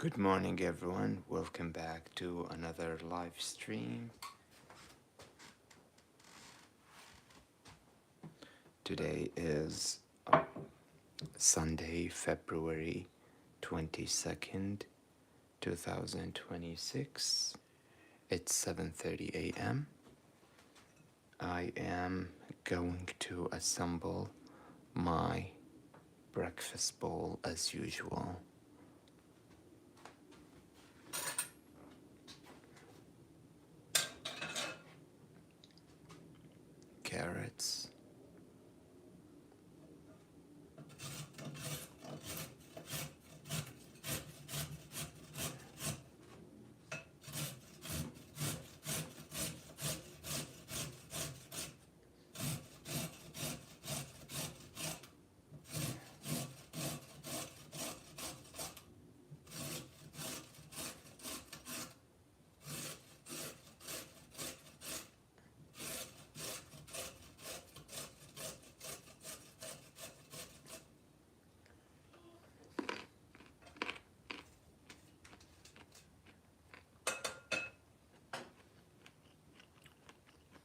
Good morning, everyone. Welcome back to another live stream. Today is Sunday, February 22nd, 2026. It's 7:30 a.m. I am going to assemble my breakfast bowl as usual. Carrots,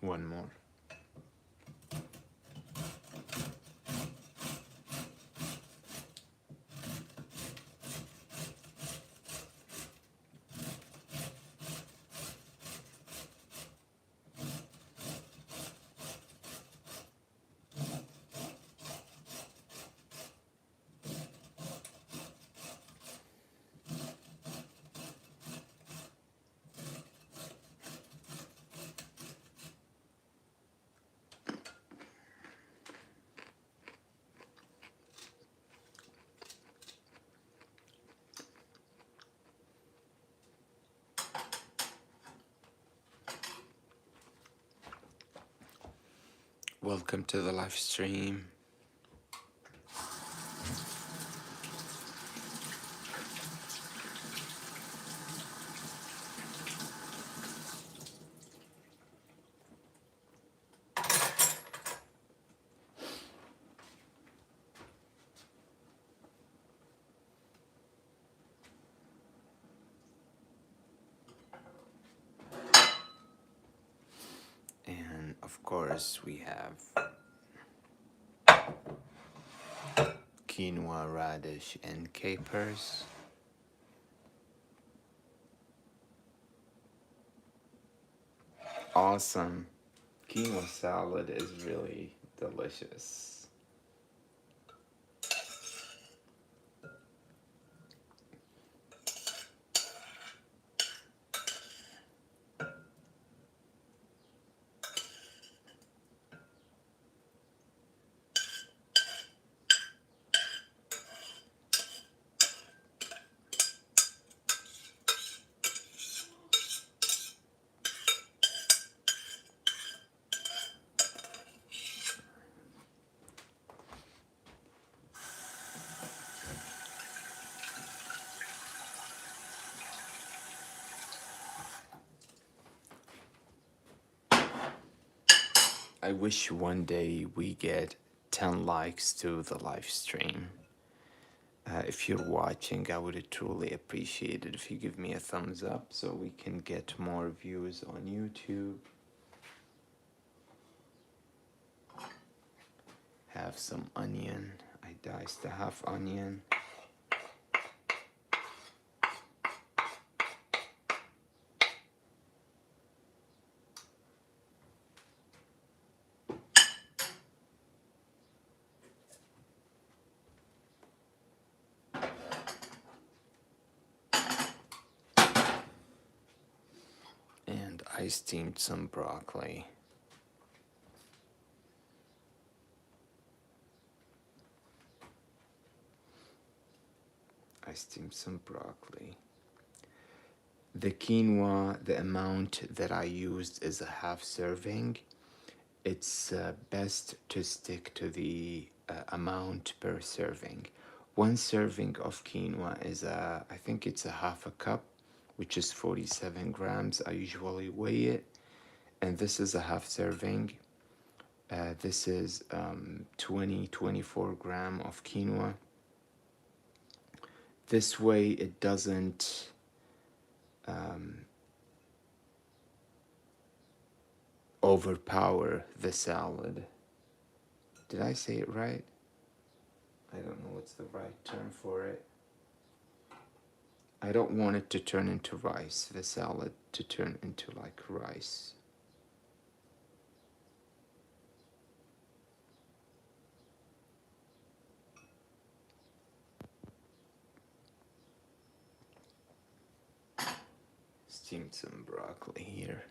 one more. Welcome to the live stream. And of course, we have quinoa, radish, and capers. Awesome. Quinoa salad is really delicious. I wish one day we get 10 likes to the live stream. If you're watching, I would truly appreciate it if you give me a thumbs up so we can get more views on YouTube. Have some onion. I diced a half onion. And I steamed some broccoli. I steamed some broccoli. The quinoa, the amount that I used is a half serving. It's best to stick to the amount per serving. One serving of quinoa is I think it's a half a cup, which is 47 grams. I usually weigh it, and this is a half serving. This is 24 gram of quinoa. This way it doesn't overpower the salad. Did I say it right? I don't know what's the right term for it. I don't want it to turn into rice, the salad to turn into like rice. Steamed some broccoli here.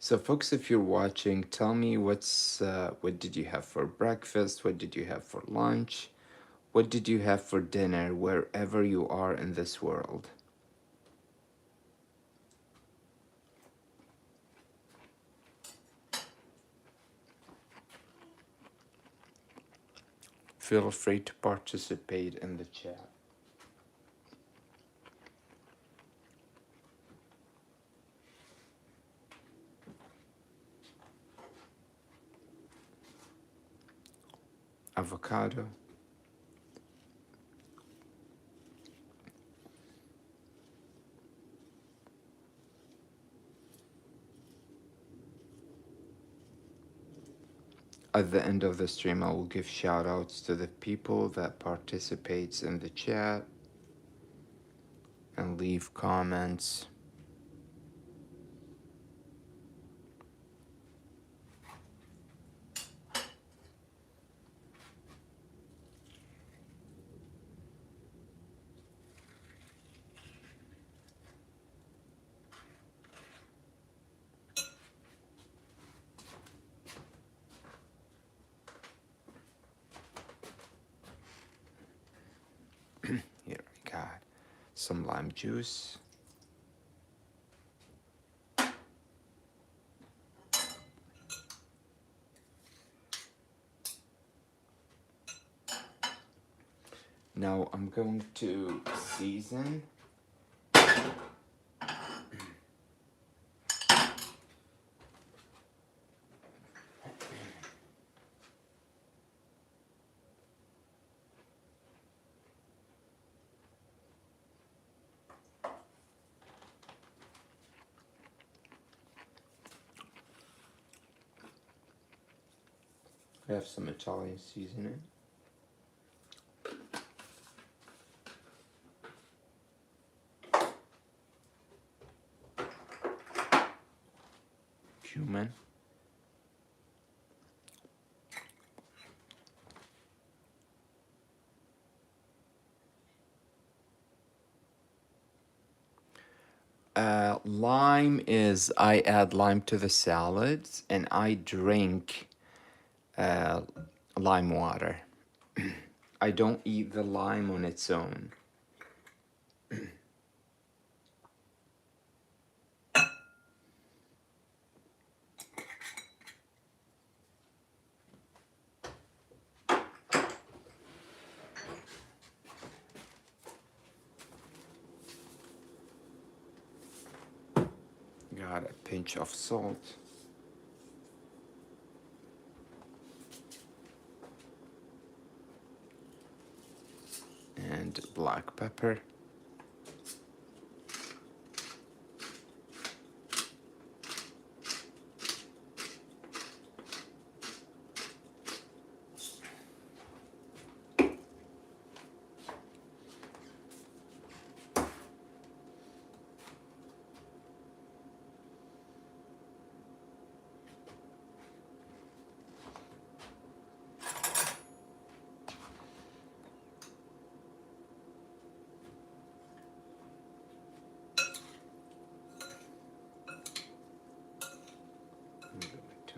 So, folks, if you're watching, tell me what did you have for breakfast? What did you have for lunch? What did you have for dinner wherever you are in this world? Feel free to participate in the chat. Avocado. At the end of the stream, I will give shout outs to the people that participates in the chat and leave comments. Here I got some lime juice. Now I'm going to season. I have some Italian seasoning. Cumin. Lime is, I add lime to the salads and I drink uh, lime water. I don't eat the lime on its own. Got a pinch of salt. And black pepper.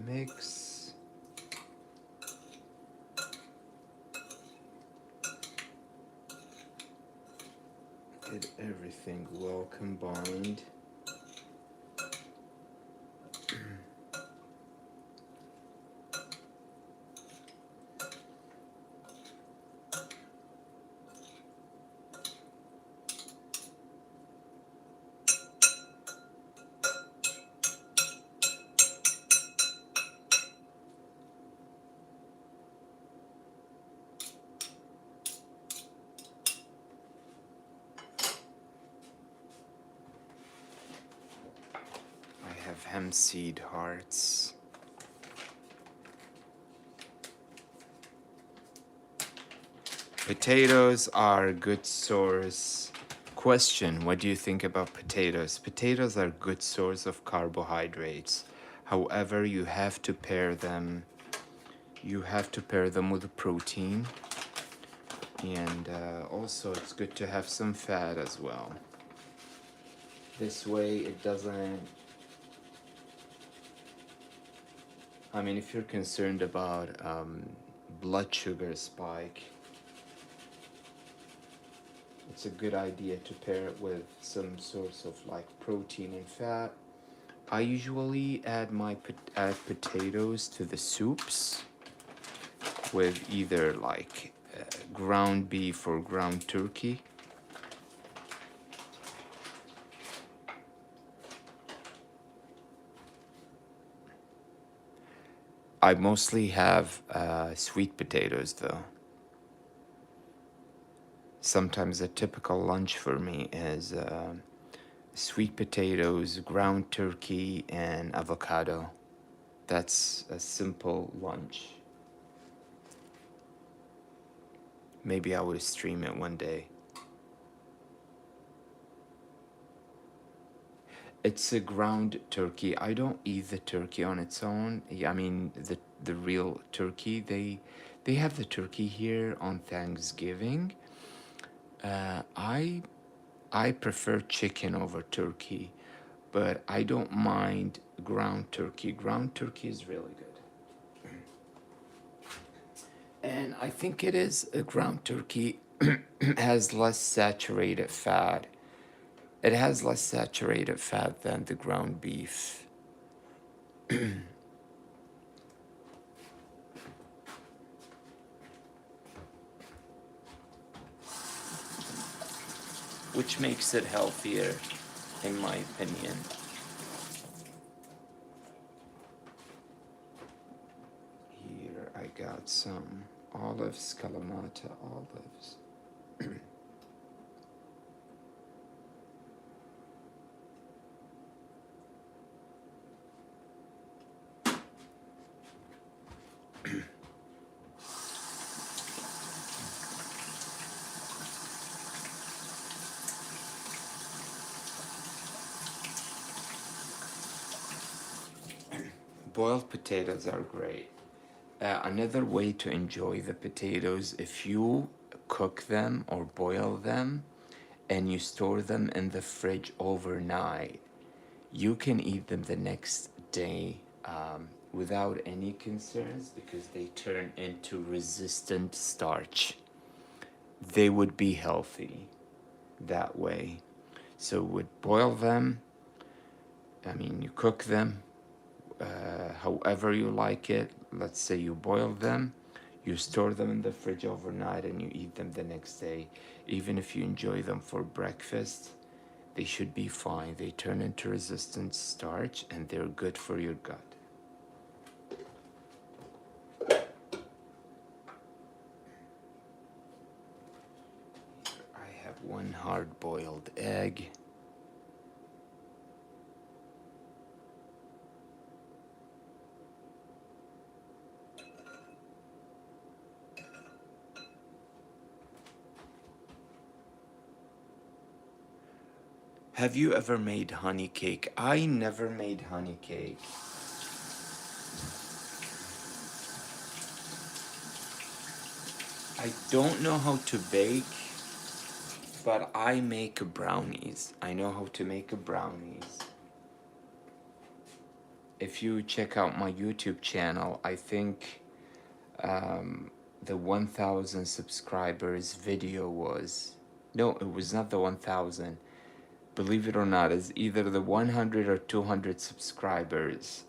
mix. Get everything well combined. I have hemp seed hearts. Potatoes are a good source. Question, what do you think about potatoes? Potatoes are a good source of carbohydrates. However, you have to pair them with protein, and also it's good to have some fat as well. This way it doesn't, I mean, if you're concerned about blood sugar spike, it's a good idea to pair it with some source of like protein and fat. I usually add potatoes to the soups with either like ground beef or ground turkey. I mostly have sweet potatoes though. Sometimes a typical lunch for me is sweet potatoes, ground turkey, and avocado. That's a simple lunch. Maybe I would stream it one day. It's a ground turkey. I don't eat the turkey on its own. I mean the real turkey. They have the turkey here on Thanksgiving. I prefer chicken over turkey, but I don't mind ground turkey. Ground turkey is really good. And I think it is a ground turkey has less saturated fat. It has less saturated fat than the ground beef. Which makes it healthier, in my opinion. Here I got some olives, Kalamata olives. Boiled potatoes are great. Another way to enjoy the potatoes, if you cook them or boil them and you store them in the fridge overnight, you can eat them the next day without any concerns because they turn into resistant starch. They would be healthy that way. So would boil them, I mean, you cook them however you like it. Let's say you boil them, you store them in the fridge overnight, and you eat them the next day. Even if you enjoy them for breakfast, they should be fine. They turn into resistant starch and they're good for your gut. I have one hard-boiled egg. Have you ever made honey cake? I never made honey cake. I don't know how to bake, but I make brownies. I know how to make brownies. if you check out my YouTube channel, I think the 1,000 subscribers video was, no, it was not the 1,000. Believe it or not, it's either the 100 or 200 subscribers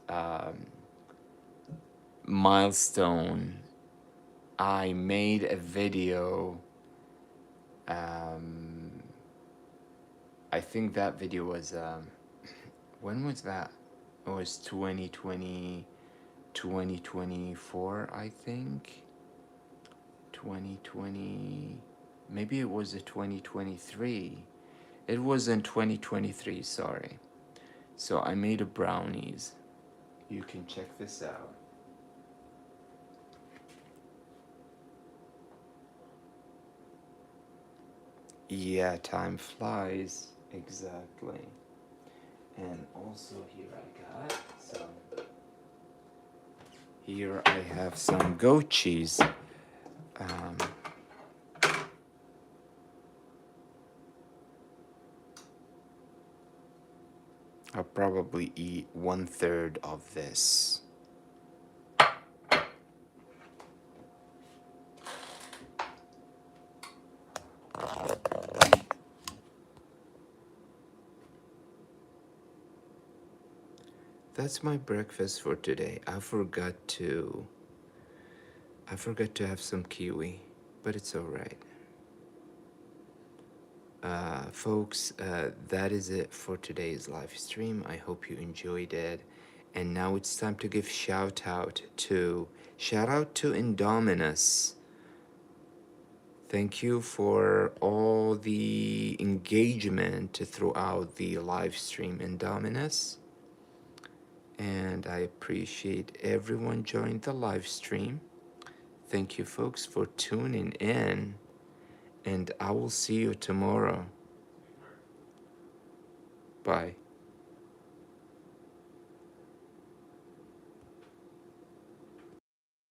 milestone. I made a video. I think that video was when was that? It was 2020, 2024, I think. 2020, maybe it was a 2023. It was in 2023, sorry. So I made a brownies. You can check this out. Yeah, time flies. Exactly. And also here I got some. Here I have some goat cheese. I'll probably eat 1/3 of this. That's my breakfast for today. I forgot to have some kiwi, but it's all right. Folks, that is it for today's live stream. I hope you enjoyed it. And now it's time to give shout out to Indominus. Thank you for all the engagement throughout the live stream, Indominus. And I appreciate everyone joined the live stream. Thank you, folks, for tuning in. And I will see you tomorrow. Bye.